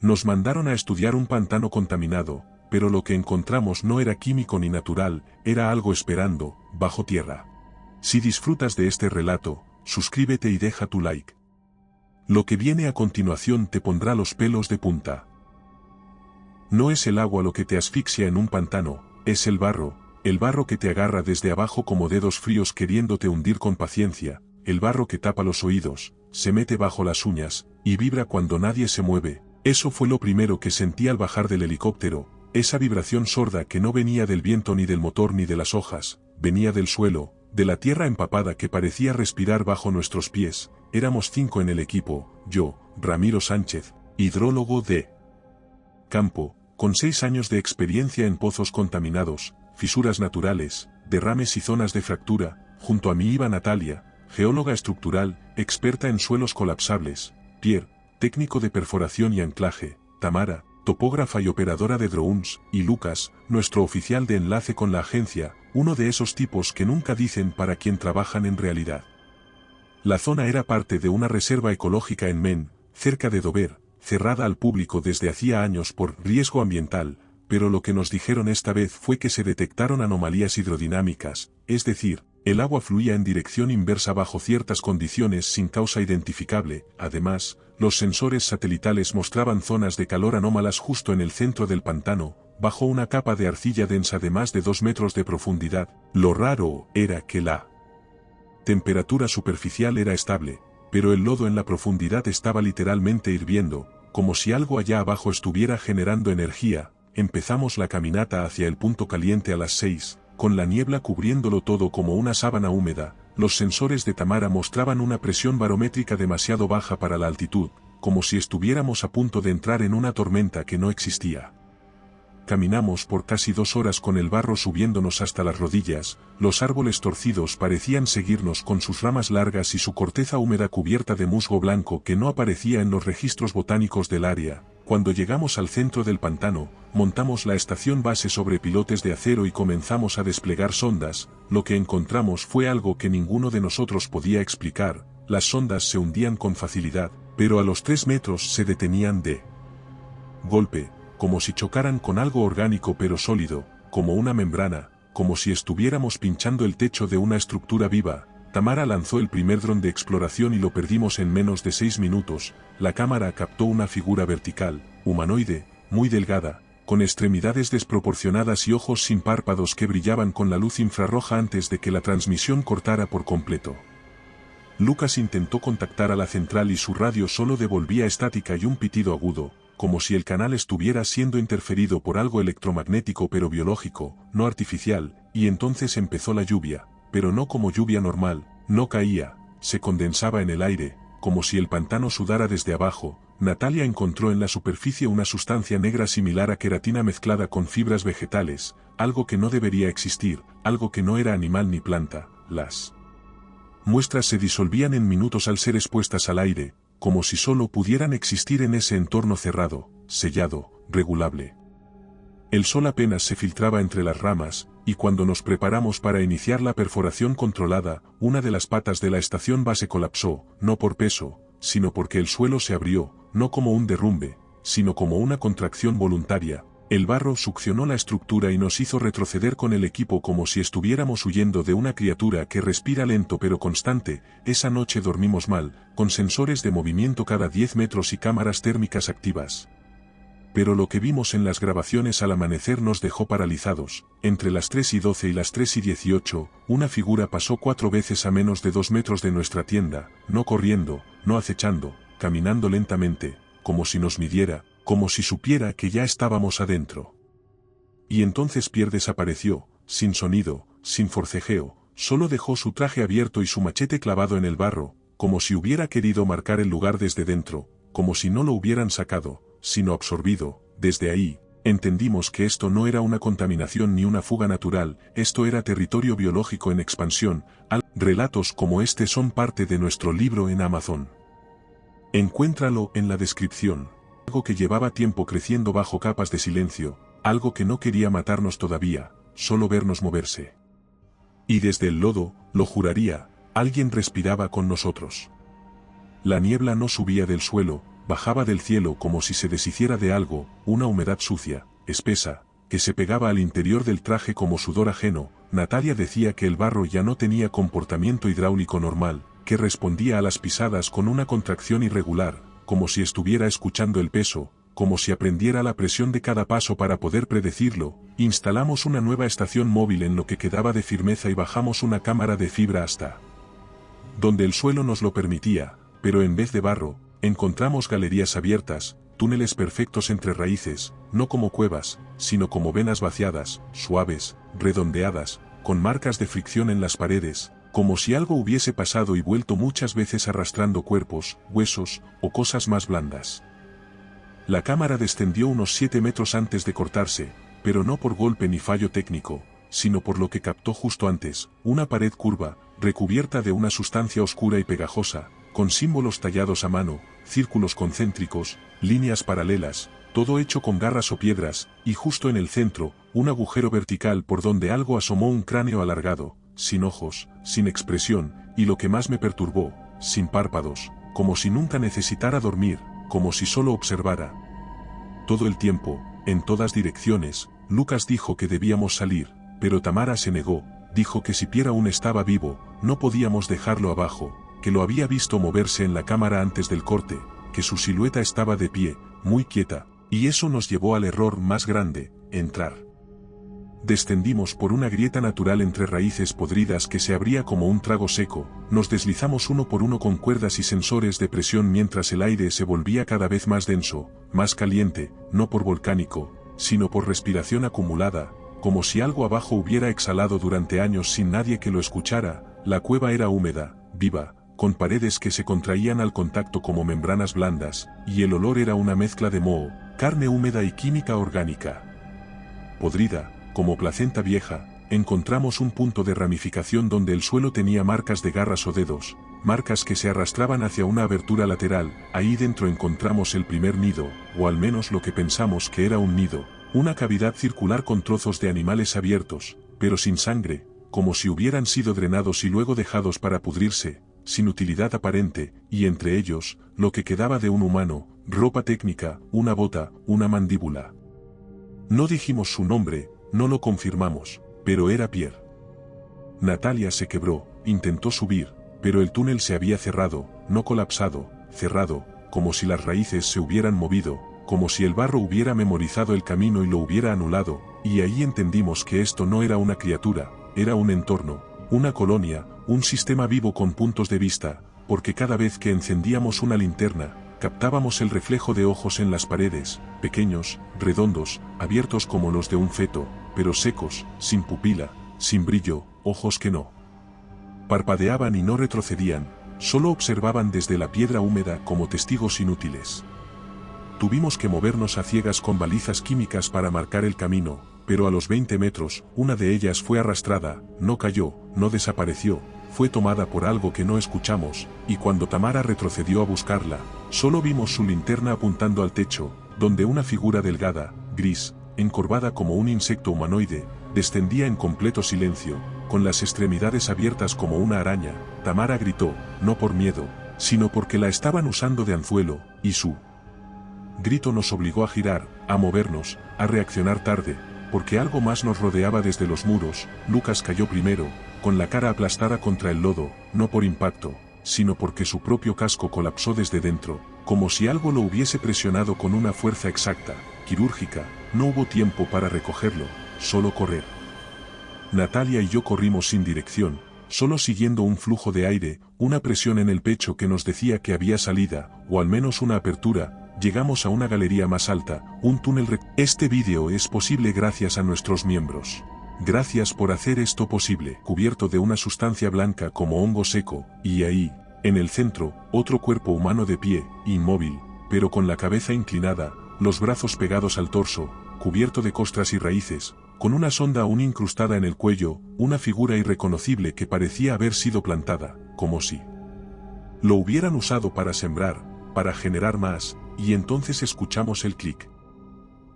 Nos mandaron a estudiar un pantano contaminado, pero lo que encontramos no era químico ni natural, era algo esperando, bajo tierra. Si disfrutas de este relato, suscríbete y deja tu like. Lo que viene a continuación te pondrá los pelos de punta. No es el agua lo que te asfixia en un pantano, es el barro que te agarra desde abajo como dedos fríos queriéndote hundir con paciencia, el barro que tapa los oídos, se mete bajo las uñas, y vibra cuando nadie se mueve. Eso fue lo primero que sentí al bajar del helicóptero, esa vibración sorda que no venía del viento ni del motor ni de las hojas, venía del suelo, de la tierra empapada que parecía respirar bajo nuestros pies. Éramos 5 en el equipo, yo, Ramiro Sánchez, hidrólogo de campo, con 6 años de experiencia en pozos contaminados, fisuras naturales, derrames y zonas de fractura. Junto a mí iba Natalia, geóloga estructural, experta en suelos colapsables, Pierre, técnico de perforación y anclaje, Tamara, topógrafa y operadora de drones, y Lucas, nuestro oficial de enlace con la agencia, uno de esos tipos que nunca dicen para quién trabajan en realidad. La zona era parte de una reserva ecológica en Maine, cerca de Dover, cerrada al público desde hacía años por riesgo ambiental, pero lo que nos dijeron esta vez fue que se detectaron anomalías hidrodinámicas, es decir, el agua fluía en dirección inversa bajo ciertas condiciones sin causa identificable. Además, los sensores satelitales mostraban zonas de calor anómalas justo en el centro del pantano, bajo una capa de arcilla densa de más de 2 metros de profundidad. Lo raro era que la temperatura superficial era estable, pero el lodo en la profundidad estaba literalmente hirviendo, como si algo allá abajo estuviera generando energía. Empezamos la caminata hacia el punto caliente a las 6, con la niebla cubriéndolo todo como una sábana húmeda. Los sensores de Tamara mostraban una presión barométrica demasiado baja para la altitud, como si estuviéramos a punto de entrar en una tormenta que no existía. Caminamos por casi 2 horas con el barro subiéndonos hasta las rodillas, los árboles torcidos parecían seguirnos con sus ramas largas y su corteza húmeda cubierta de musgo blanco que no aparecía en los registros botánicos del área. Cuando llegamos al centro del pantano, montamos la estación base sobre pilotes de acero y comenzamos a desplegar sondas. Lo que encontramos fue algo que ninguno de nosotros podía explicar. Las sondas se hundían con facilidad, pero a los 3 metros se detenían de golpe, como si chocaran con algo orgánico pero sólido, como una membrana, como si estuviéramos pinchando el techo de una estructura viva. Tamara lanzó el primer dron de exploración y lo perdimos en menos de 6 minutos. La cámara captó una figura vertical, humanoide, muy delgada, con extremidades desproporcionadas y ojos sin párpados que brillaban con la luz infrarroja antes de que la transmisión cortara por completo. Lucas intentó contactar a la central y su radio solo devolvía estática y un pitido agudo, como si el canal estuviera siendo interferido por algo electromagnético pero biológico, no artificial, y entonces empezó la lluvia, pero no como lluvia normal, no caía, se condensaba en el aire, como si el pantano sudara desde abajo. Natalia encontró en la superficie una sustancia negra similar a queratina mezclada con fibras vegetales, algo que no debería existir, algo que no era animal ni planta. Las muestras se disolvían en minutos al ser expuestas al aire, como si solo pudieran existir en ese entorno cerrado, sellado, regulable. El sol apenas se filtraba entre las ramas, y cuando nos preparamos para iniciar la perforación controlada, una de las patas de la estación base colapsó, no por peso, sino porque el suelo se abrió, no como un derrumbe, sino como una contracción voluntaria. El barro succionó la estructura y nos hizo retroceder con el equipo como si estuviéramos huyendo de una criatura que respira lento pero constante. Esa noche dormimos mal, con sensores de movimiento cada 10 metros y cámaras térmicas activas. Pero lo que vimos en las grabaciones al amanecer nos dejó paralizados. Entre las 3:12 y las 3:18, una figura pasó 4 veces a menos de 2 metros de nuestra tienda, no corriendo, no acechando, caminando lentamente, como si nos midiera, como si supiera que ya estábamos adentro. Y entonces Pierre desapareció, sin sonido, sin forcejeo, solo dejó su traje abierto y su machete clavado en el barro, como si hubiera querido marcar el lugar desde dentro, como si no lo hubieran sacado, sino absorbido. Desde ahí, entendimos que esto no era una contaminación ni una fuga natural, esto era territorio biológico en expansión. Relatos como este son parte de nuestro libro en Amazon. Encuéntralo en la descripción. Algo que llevaba tiempo creciendo bajo capas de silencio, algo que no quería matarnos todavía, solo vernos moverse. Y desde el lodo, lo juraría, alguien respiraba con nosotros. La niebla no subía del suelo, bajaba del cielo como si se deshiciera de algo, una humedad sucia, espesa, que se pegaba al interior del traje como sudor ajeno. Natalia decía que el barro ya no tenía comportamiento hidráulico normal, que respondía a las pisadas con una contracción irregular, como si estuviera escuchando el peso, como si aprendiera la presión de cada paso para poder predecirlo. Instalamos una nueva estación móvil en lo que quedaba de firmeza y bajamos una cámara de fibra hasta donde el suelo nos lo permitía, pero en vez de barro, encontramos galerías abiertas, túneles perfectos entre raíces, no como cuevas, sino como venas vaciadas, suaves, redondeadas, con marcas de fricción en las paredes, como si algo hubiese pasado y vuelto muchas veces arrastrando cuerpos, huesos, o cosas más blandas. La cámara descendió unos 7 metros antes de cortarse, pero no por golpe ni fallo técnico, sino por lo que captó justo antes, una pared curva, recubierta de una sustancia oscura y pegajosa, con símbolos tallados a mano, círculos concéntricos, líneas paralelas, todo hecho con garras o piedras, y justo en el centro, un agujero vertical por donde algo asomó, un cráneo alargado, sin ojos, sin expresión, y lo que más me perturbó, sin párpados, como si nunca necesitara dormir, como si solo observara. Todo el tiempo, en todas direcciones, Lucas dijo que debíamos salir, pero Tamara se negó, dijo que si Pierre aún estaba vivo, no podíamos dejarlo abajo, que lo había visto moverse en la cámara antes del corte, que su silueta estaba de pie, muy quieta, y eso nos llevó al error más grande, entrar. Descendimos por una grieta natural entre raíces podridas que se abría como un trago seco, nos deslizamos uno por uno con cuerdas y sensores de presión mientras el aire se volvía cada vez más denso, más caliente, no por volcánico, sino por respiración acumulada, como si algo abajo hubiera exhalado durante años sin nadie que lo escuchara. La cueva era húmeda, viva, con paredes que se contraían al contacto como membranas blandas, y el olor era una mezcla de moho, carne húmeda y química orgánica. Podrida, como placenta vieja, encontramos un punto de ramificación donde el suelo tenía marcas de garras o dedos, marcas que se arrastraban hacia una abertura lateral. Ahí dentro encontramos el primer nido, o al menos lo que pensamos que era un nido, una cavidad circular con trozos de animales abiertos, pero sin sangre, como si hubieran sido drenados y luego dejados para pudrirse, sin utilidad aparente, y entre ellos, lo que quedaba de un humano, ropa técnica, una bota, una mandíbula. No dijimos su nombre, no lo confirmamos, pero era Pierre. Natalia se quebró, intentó subir, pero el túnel se había cerrado, no colapsado, cerrado, como si las raíces se hubieran movido, como si el barro hubiera memorizado el camino y lo hubiera anulado, y ahí entendimos que esto no era una criatura, era un entorno, una colonia, un sistema vivo con puntos de vista, porque cada vez que encendíamos una linterna, captábamos el reflejo de ojos en las paredes, pequeños, redondos, abiertos como los de un feto, pero secos, sin pupila, sin brillo, ojos que no parpadeaban y no retrocedían, solo observaban desde la piedra húmeda como testigos inútiles. Tuvimos que movernos a ciegas con balizas químicas para marcar el camino, pero a los 20 metros, una de ellas fue arrastrada, no cayó, no desapareció, fue tomada por algo que no escuchamos, y cuando Tamara retrocedió a buscarla, solo vimos su linterna apuntando al techo, donde una figura delgada, gris, encorvada como un insecto humanoide, descendía en completo silencio, con las extremidades abiertas como una araña. Tamara gritó, no por miedo, sino porque la estaban usando de anzuelo, y su grito nos obligó a girar, a movernos, a reaccionar tarde, porque algo más nos rodeaba desde los muros. Lucas cayó primero, con la cara aplastada contra el lodo, no por impacto, sino porque su propio casco colapsó desde dentro, como si algo lo hubiese presionado con una fuerza exacta, quirúrgica. No hubo tiempo para recogerlo, solo correr. Natalia y yo corrimos sin dirección, solo siguiendo un flujo de aire, una presión en el pecho que nos decía que había salida, o al menos una apertura. Llegamos a una galería más alta, un túnel. Este vídeo es posible gracias a nuestros miembros. Gracias por hacer esto posible. Cubierto de una sustancia blanca como hongo seco, y ahí, en el centro, otro cuerpo humano de pie, inmóvil, pero con la cabeza inclinada, los brazos pegados al torso, cubierto de costras y raíces, con una sonda aún incrustada en el cuello, una figura irreconocible que parecía haber sido plantada, como si lo hubieran usado para sembrar, para generar más, y entonces escuchamos el clic.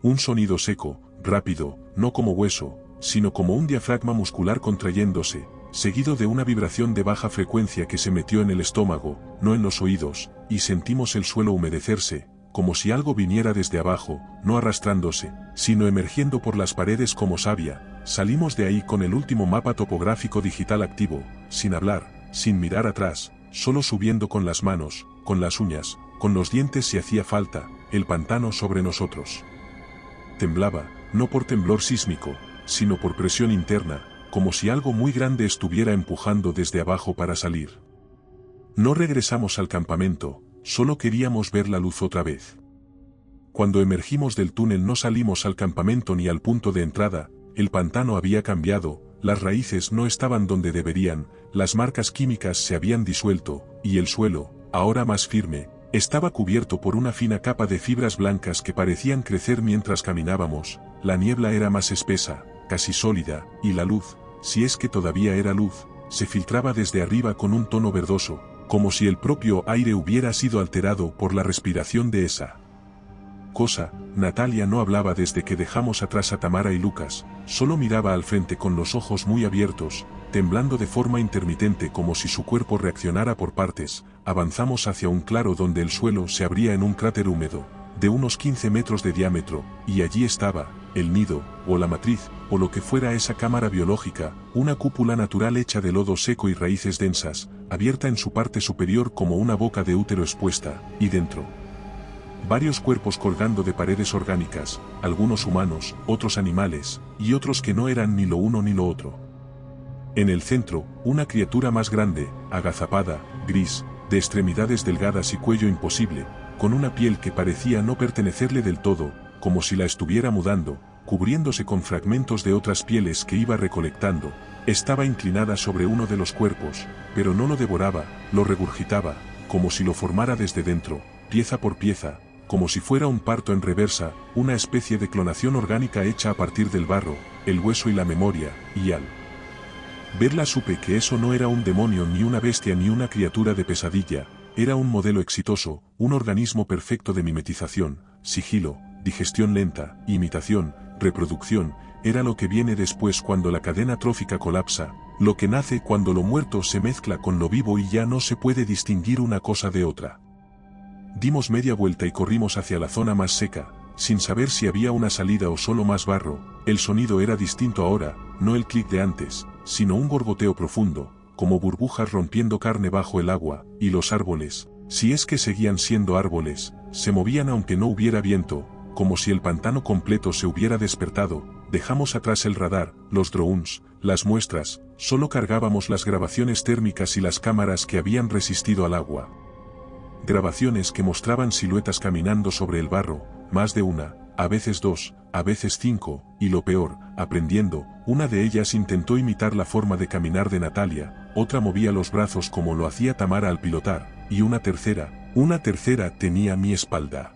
Un sonido seco, rápido, no como hueso, sino como un diafragma muscular contrayéndose, seguido de una vibración de baja frecuencia que se metió en el estómago, no en los oídos, y sentimos el suelo humedecerse, como si algo viniera desde abajo, no arrastrándose, sino emergiendo por las paredes como savia. Salimos de ahí con el último mapa topográfico digital activo, sin hablar, sin mirar atrás, solo subiendo con las manos, con las uñas, con los dientes si hacía falta, el pantano sobre nosotros. Temblaba, no por temblor sísmico, sino por presión interna, como si algo muy grande estuviera empujando desde abajo para salir. No regresamos al campamento, solo queríamos ver la luz otra vez. Cuando emergimos del túnel no salimos al campamento ni al punto de entrada, el pantano había cambiado, las raíces no estaban donde deberían, las marcas químicas se habían disuelto, y el suelo, ahora más firme, estaba cubierto por una fina capa de fibras blancas que parecían crecer mientras caminábamos, la niebla era más espesa, casi sólida, y la luz, si es que todavía era luz, se filtraba desde arriba con un tono verdoso, como si el propio aire hubiera sido alterado por la respiración de esa cosa. Natalia no hablaba desde que dejamos atrás a Tamara y Lucas, solo miraba al frente con los ojos muy abiertos, temblando de forma intermitente como si su cuerpo reaccionara por partes. Avanzamos hacia un claro donde el suelo se abría en un cráter húmedo, de unos 15 metros de diámetro, y allí estaba, el nido, o la matriz, o lo que fuera esa cámara biológica, una cúpula natural hecha de lodo seco y raíces densas, abierta en su parte superior como una boca de útero expuesta, y dentro varios cuerpos colgando de paredes orgánicas, algunos humanos, otros animales, y otros que no eran ni lo uno ni lo otro. En el centro, una criatura más grande, agazapada, gris, de extremidades delgadas y cuello imposible, con una piel que parecía no pertenecerle del todo, como si la estuviera mudando, cubriéndose con fragmentos de otras pieles que iba recolectando. Estaba inclinada sobre uno de los cuerpos, pero no lo devoraba, lo regurgitaba, como si lo formara desde dentro, pieza por pieza, como si fuera un parto en reversa, una especie de clonación orgánica hecha a partir del barro, el hueso y la memoria, y al verla supe que eso no era un demonio ni una bestia ni una criatura de pesadilla, era un modelo exitoso, un organismo perfecto de mimetización, sigilo, digestión lenta, imitación, reproducción, era lo que viene después cuando la cadena trófica colapsa, lo que nace cuando lo muerto se mezcla con lo vivo y ya no se puede distinguir una cosa de otra. Dimos media vuelta y corrimos hacia la zona más seca, sin saber si había una salida o solo más barro. El sonido era distinto ahora, no el clic de antes, sino un gorgoteo profundo, como burbujas rompiendo carne bajo el agua, y los árboles, si es que seguían siendo árboles, se movían aunque no hubiera viento, como si el pantano completo se hubiera despertado. Dejamos atrás el radar, los drones, las muestras, solo cargábamos las grabaciones térmicas y las cámaras que habían resistido al agua. Grabaciones que mostraban siluetas caminando sobre el barro, más de una, a veces dos, a veces 5, y lo peor, aprendiendo. Una de ellas intentó imitar la forma de caminar de Natalia, otra movía los brazos como lo hacía Tamara al pilotar, y una tercera tenía mi espalda.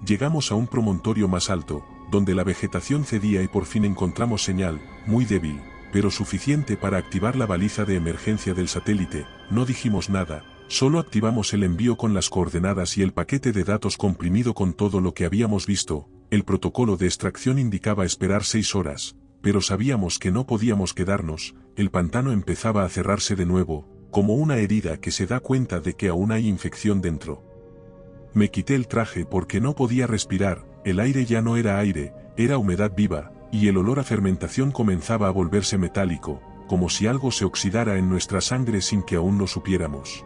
Llegamos a un promontorio más alto, donde la vegetación cedía y por fin encontramos señal, muy débil, pero suficiente para activar la baliza de emergencia del satélite. No dijimos nada. Solo activamos el envío con las coordenadas y el paquete de datos comprimido con todo lo que habíamos visto. El protocolo de extracción indicaba esperar 6 horas, pero sabíamos que no podíamos quedarnos. El pantano empezaba a cerrarse de nuevo, como una herida que se da cuenta de que aún hay infección dentro. Me quité el traje porque no podía respirar, el aire ya no era aire, era humedad viva, y el olor a fermentación comenzaba a volverse metálico, como si algo se oxidara en nuestra sangre sin que aún lo supiéramos.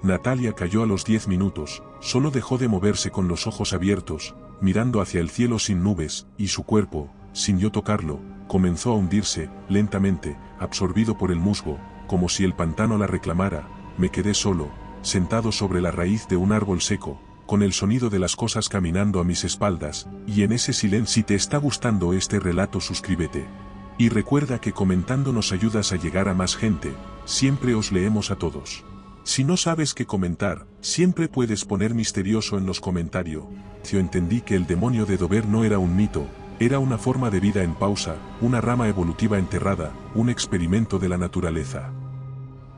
Natalia cayó a los 10 minutos, solo dejó de moverse con los ojos abiertos, mirando hacia el cielo sin nubes, y su cuerpo, sin yo tocarlo, comenzó a hundirse, lentamente, absorbido por el musgo, como si el pantano la reclamara. Me quedé solo, sentado sobre la raíz de un árbol seco, con el sonido de las cosas caminando a mis espaldas, y en ese silencio. Si te está gustando este relato, suscríbete. Y recuerda que comentando nos ayudas a llegar a más gente. Siempre os leemos a todos. Si no sabes qué comentar, siempre puedes poner misterioso en los comentarios. Yo entendí que el demonio de Dover no era un mito, era una forma de vida en pausa, una rama evolutiva enterrada, un experimento de la naturaleza.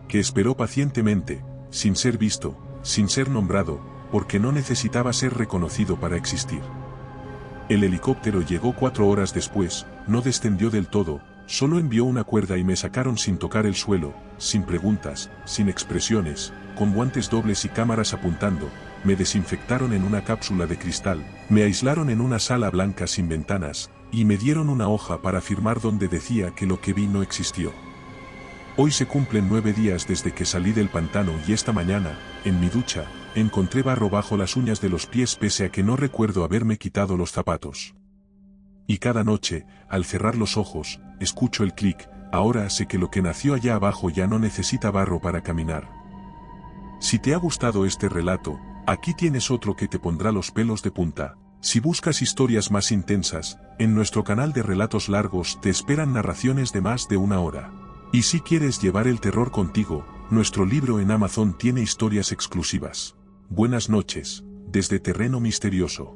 Que esperó pacientemente, sin ser visto, sin ser nombrado, porque no necesitaba ser reconocido para existir. El helicóptero llegó 4 horas después, no descendió del todo, solo envió una cuerda y me sacaron sin tocar el suelo, sin preguntas, sin expresiones, con guantes dobles y cámaras apuntando, me desinfectaron en una cápsula de cristal, me aislaron en una sala blanca sin ventanas, y me dieron una hoja para firmar donde decía que lo que vi no existió. Hoy se cumplen 9 días desde que salí del pantano y esta mañana, en mi ducha, encontré barro bajo las uñas de los pies pese a que no recuerdo haberme quitado los zapatos. Y cada noche, al cerrar los ojos, escucho el clic, ahora sé que lo que nació allá abajo ya no necesita barro para caminar. Si te ha gustado este relato, aquí tienes otro que te pondrá los pelos de punta. Si buscas historias más intensas, en nuestro canal de relatos largos te esperan narraciones de más de 1 hora. Y si quieres llevar el terror contigo, nuestro libro en Amazon tiene historias exclusivas. Buenas noches, desde Terreno Misterioso.